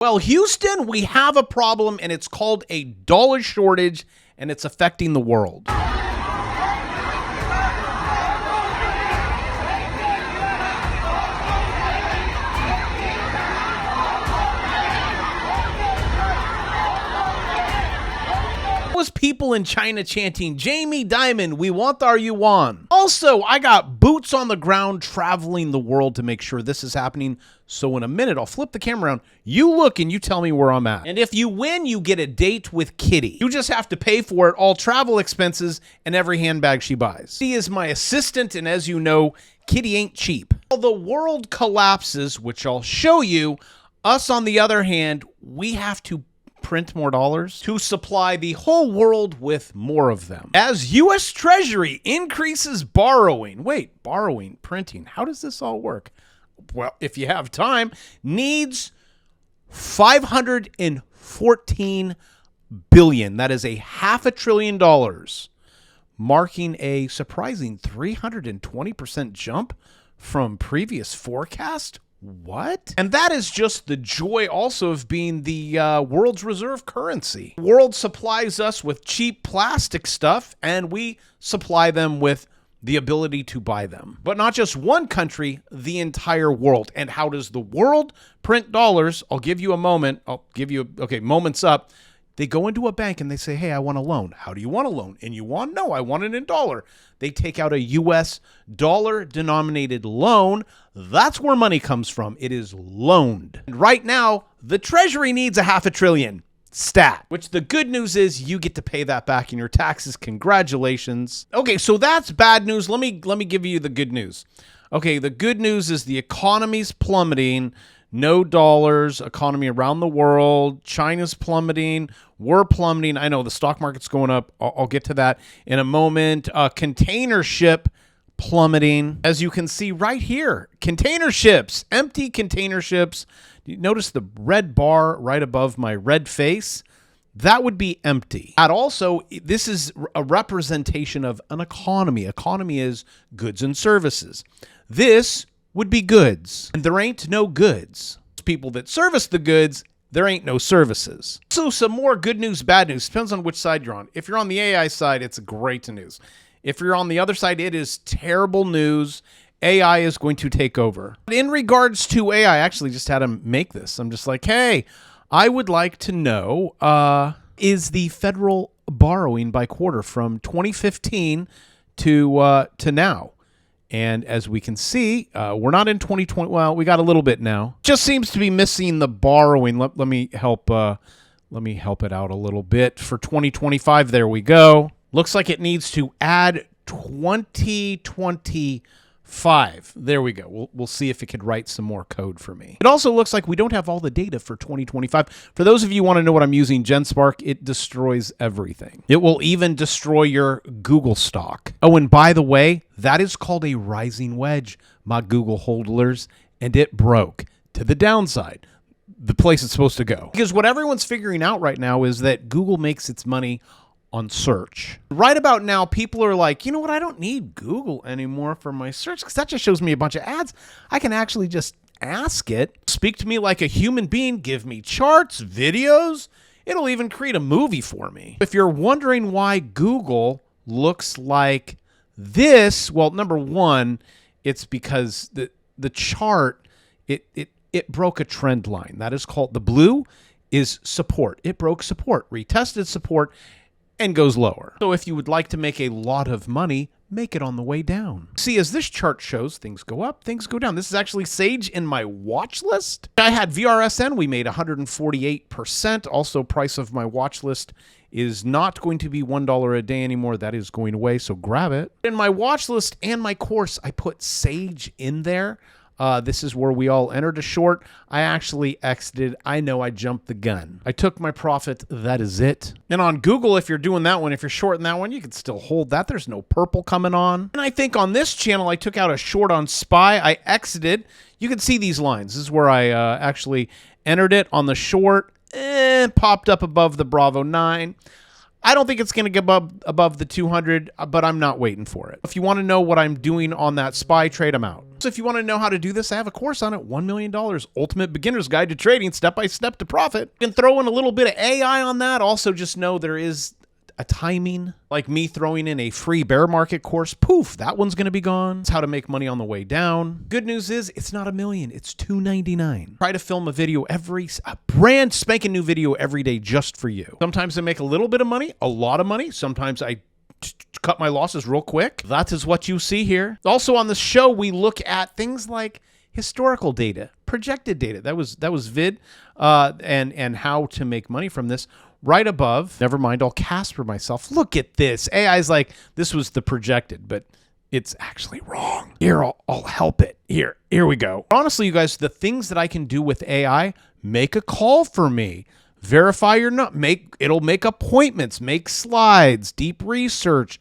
Well, Houston, we have a problem, and it's called a dollar shortage, and it's affecting the world. Was people in China chanting, Jamie Dimon, we want our yuan. Also, I got boots on the ground traveling the world to make sure this is happening. So in a minute, I'll flip the camera around. You look and you tell me where I'm at. And if you win, you get a date with Kitty. You just have to pay for it, all travel expenses and every handbag she buys. She is my assistant, and as you know, Kitty ain't cheap. While the world collapses, which I'll show you, us on the other hand, we have to print more dollars to supply the whole world with more of them. As U.S. Treasury increases borrowing. Wait, borrowing, printing. How does this all work? Well, if you have time, needs $514 billion. That is $500 billion, marking a surprising 320% jump from previous forecast. What? And that is just the joy also of being the world's reserve currency. The world supplies us with cheap plastic stuff, and we supply them with the ability to buy them. But not just one country, the entire world. And how does the world print dollars? I'll give you a moment. Moment's up. They go into a bank and they say, hey, I want a loan. How do you want a loan? In yuan? No, I want it in dollar. They take out a U.S. dollar-denominated loan. That's where money comes from. It is loaned. And right now, the Treasury needs $500 billion. Stat. Which the good news is you get to pay that back in your taxes. Congratulations. Okay, so that's bad news. Let me give you the good news. Okay, the good news is the economy's plummeting. No dollars, economy around the world. China's plummeting. We're plummeting. I know the stock market's going up. I'll get to that in a moment. Container ship plummeting. As you can see right here, container ships, empty container ships. You notice the red bar right above my red face? That would be empty. And also, this is a representation of an economy. Economy is goods and services. This would be goods, and there ain't no goods. People that service the goods, there ain't no services. So some more good news, bad news. Depends on which side you're on. If you're on the AI side, it's great news. If you're on the other side, it is terrible news. AI is going to take over. In regards to AI, I actually just had him make this. I'm just like, hey, I would like to know, is the federal borrowing by quarter from 2015 to now? And as we can see, we're not in 2020. Well, we got a little bit now. Just seems to be missing the borrowing. Let me help it out a little bit. For 2025, there we go. Looks like it needs to add 2025. There we go. We'll see if it could write some more code for me. It also looks like we don't have all the data for 2025. For those of you who want to know what I'm using, GenSpark, it destroys everything. It will even destroy your Google stock. Oh, and by the way, that is called a rising wedge, my Google holders, and it broke to the downside, the place it's supposed to go. Because what everyone's figuring out right now is that Google makes its money on search. Right about now, people are like, you know what? I don't need Google anymore for my search because that just shows me a bunch of ads. I can actually just ask it, speak to me like a human being, give me charts, videos. It'll even create a movie for me. If you're wondering why Google looks like this, well, number one, it's because the chart, it broke a trend line. That is called, the blue is support. It broke support, retested support, and goes lower. So if you would like to make a lot of money, make it on the way down. See, as this chart shows, things go up, things go down. This is actually Sage in my watch list. I had VRSN, we made 148%. Also, price of my watch list is not going to be $1 a day anymore. That is going away, so grab it. In my watch list and my course, I put Sage in there. This is where we all entered a short. I actually exited. I know I jumped the gun. I took my profit. That is it. And on Google, if you're doing that one, if you're shorting that one, you can still hold that. There's no purple coming on. And I think on this channel, I took out a short on SPY. I exited. You can see these lines. This is where I actually entered it on the short. Popped up above the Bravo 9. I don't think it's going to get above the 200, but I'm not waiting for it. If you want to know what I'm doing on that SPY trade, I'm out. So if you want to know how to do this, I have a course on it, $1 million, Ultimate Beginner's Guide to Trading, step-by-step to profit. You can throw in a little bit of AI on that. Also, just know there is a timing, like me throwing in a free bear market course. Poof, that one's going to be gone. It's how to make money on the way down. Good news is it's not $1 million, it's $299. Try to film a brand spanking new video every day just for you. Sometimes I make a little bit of money, a lot of money. Sometimes I cut my losses real quick. That is what you see here. Also on the show, we look at things like historical data, projected data. That was vid, and how to make money from this. Right above, never mind, I'll Casper myself. Look at this. AI's like, this was the projected, but it's actually wrong. Here, I'll help it. Here we go. Honestly, you guys, the things that I can do with AI, make a call for me. Verify your it'll make appointments, make slides, deep research.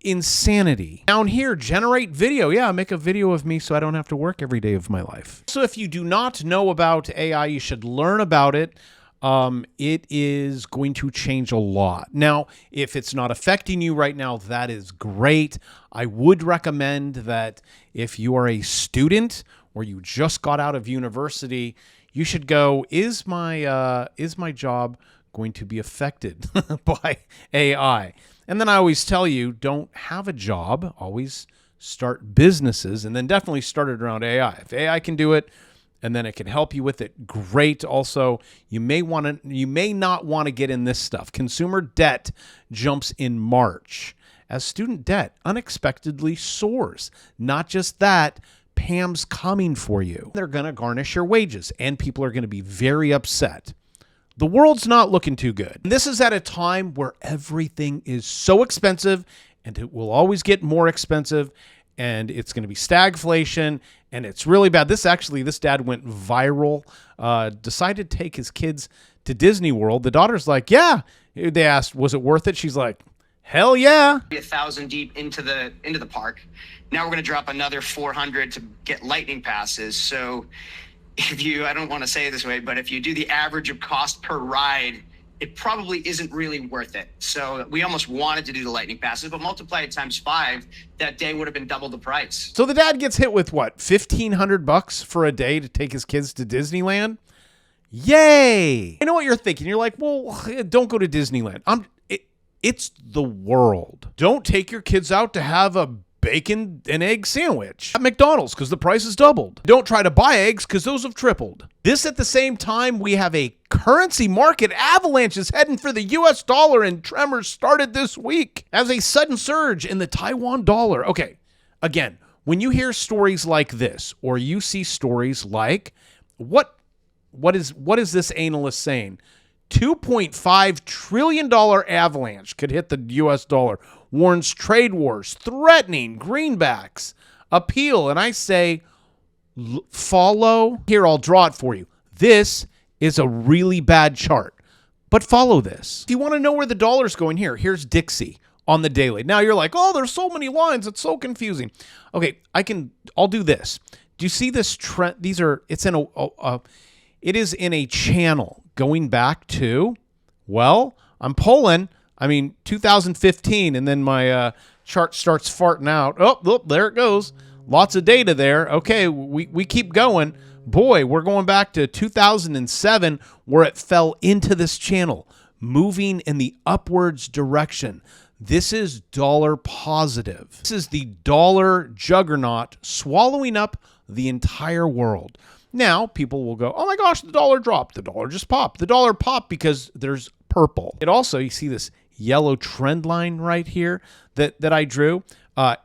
Insanity. Down here, generate video. Yeah, make a video of me so I don't have to work every day of my life. So if you do not know about AI, you should learn about it. It is going to change a lot. Now, if it's not affecting you right now, that is great. I would recommend that if you are a student or you just got out of university, you should go, is my job going to be affected by AI? And then I always tell you, don't have a job, always start businesses, and then definitely start it around AI. If AI can do it, and then it can help you with it, great. Also, you may not want to get in this stuff. Consumer debt jumps in March as student debt unexpectedly soars. Not just that, Pam's coming for you. They're going to garnish your wages, and people are going to be very upset. The world's not looking too good. And this is at a time where everything is so expensive, and it will always get more expensive, and it's going to be stagflation, and it's really bad. This dad went viral, decided to take his kids to Disney World. The daughter's like, yeah. They asked, was it worth it? She's like, hell yeah. 1,000 deep into the park. Now we're going to drop another 400 to get lightning passes. So I don't want to say it this way, but if you do the average of cost per ride, it probably isn't really worth it. So we almost wanted to do the lightning passes, but multiply it times 5, that day would have been double the price. So the dad gets hit with what, $1,500 for a day to take his kids to Disneyland? Yay! I know what you're thinking. You're like, well, don't go to Disneyland. It's the world. Don't take your kids out to have a bacon and egg sandwich at McDonald's because the price has doubled. Don't try to buy eggs because those have tripled. This at the same time, we have a currency market avalanche is heading for the US dollar, and tremors started this week as a sudden surge in the Taiwan dollar. Okay, again, when you hear stories like this, or you see stories like, what is this analyst saying? $2.5 trillion avalanche could hit the US dollar, warns trade wars, threatening greenbacks, appeal. And I say, follow. Here, I'll draw it for you. This is a really bad chart, but follow this. If you want to know where the dollar's going, here's Dixie on the daily. Now you're like, oh, there's so many lines. It's so confusing. Okay, I'll do this. Do you see this trend? It is in a channel going back to, well, I'm pulling, 2015, and then my chart starts farting out. Oh, there it goes. Lots of data there. Okay, we keep going. Boy, we're going back to 2007 where it fell into this channel, moving in the upwards direction. This is dollar positive. This is the dollar juggernaut swallowing up the entire world. Now, people will go, oh my gosh, the dollar dropped. The dollar just popped. The dollar popped because there's purple. It also, you see this yellow trend line right here that I drew.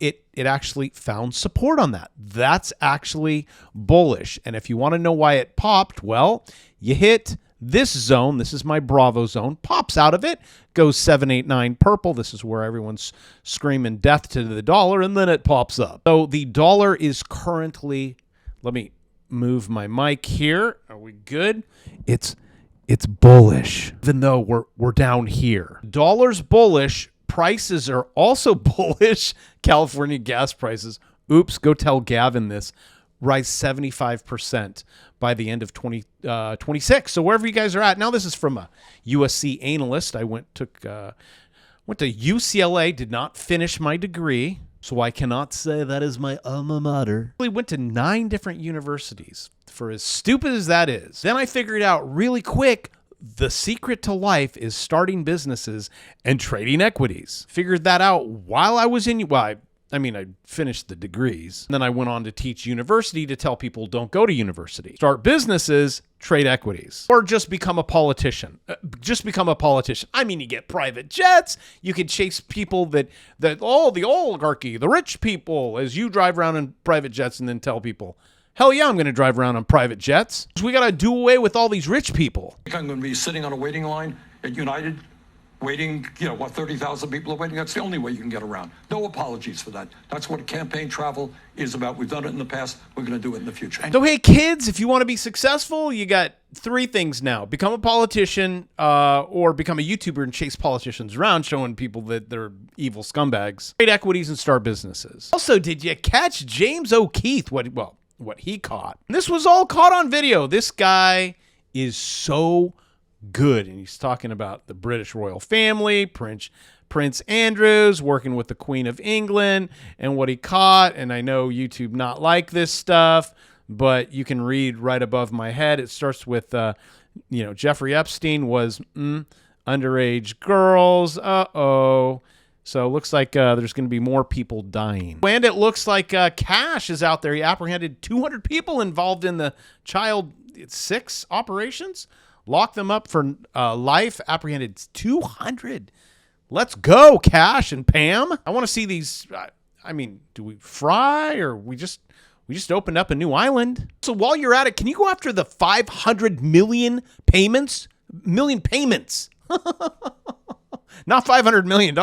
It actually found support on that. That's actually bullish. And if you want to know why it popped, well, you hit this zone. This is my Bravo zone. Pops out of it, goes 789 purple. This is where everyone's screaming death to the dollar, and then it pops up. So the dollar is currently, let me move my mic here. Are we good? It's bullish, even though we're down here. Dollar's bullish. Prices are also bullish. California gas prices. Oops, go tell Gavin this. Rise 75%. by the end of 2026. So wherever you guys are at. Now, this is from a USC analyst. I went to UCLA, did not finish my degree, so I cannot say that is my alma mater. I went to 9 different universities, for as stupid as that is. Then I figured out really quick, the secret to life is starting businesses and trading equities. Figured that out while I was in, well, I finished the degrees. Then I went on to teach university to tell people don't go to university. Start businesses, trade equities, or just become a politician. I mean, you get private jets. You can chase people the oligarchy, the rich people, as you drive around in private jets and then tell people, hell yeah, I'm going to drive around on private jets. So we got to do away with all these rich people. I'm going to be sitting on a waiting line at United, waiting, 30,000 people are waiting. That's the only way you can get around. No apologies for that. That's what campaign travel is about. We've done it in the past. We're going to do it in the future. So, hey, kids, if you want to be successful, you got 3 things now. Become a politician or become a YouTuber and chase politicians around, showing people that they're evil scumbags. Trade equities and start businesses. Also, did you catch James O'Keefe? What he caught? This was all caught on video. This guy is so good, and he's talking about the British royal family, Prince Andrews working with the Queen of England, and what he caught. And I know YouTube not like this stuff, but you can read right above my head. It starts with Jeffrey Epstein was underage girls. So it looks like there's going to be more people dying. And it looks like Cash is out there. He apprehended 200 people involved in the Child 6 operations. Locked them up for life. Apprehended 200. Let's go, Cash and Pam. I want to see these. Do we fry or we just opened up a new island? So while you're at it, can you go after the 500 million payments? Not $500 million.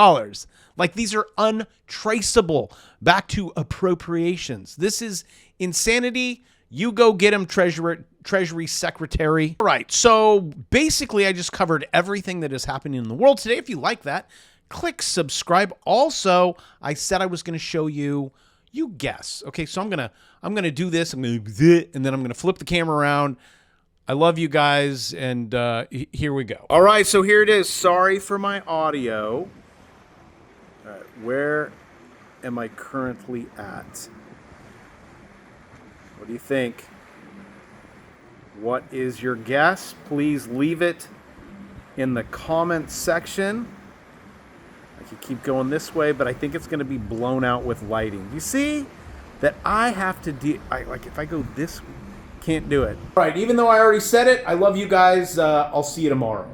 Like, these are untraceable back to appropriations. This is insanity. You go get him, Treasury Secretary. All right, so basically I just covered everything that is happening in the world today. If you like that, click subscribe. Also, I said I was going to show you guess. Okay, so I'm gonna do this. I'm gonna and then I'm gonna flip the camera around. I love you guys, and here we go. All right, so here it is. Sorry for my audio. All right, where am I currently at? What do you think? What is your guess? Please leave it in the comments section. I could keep going this way, but I think it's going to be blown out with lighting. You see that I have to if I go this way, can't do it. All right, even though I already said it, I love you guys. I'll see you tomorrow.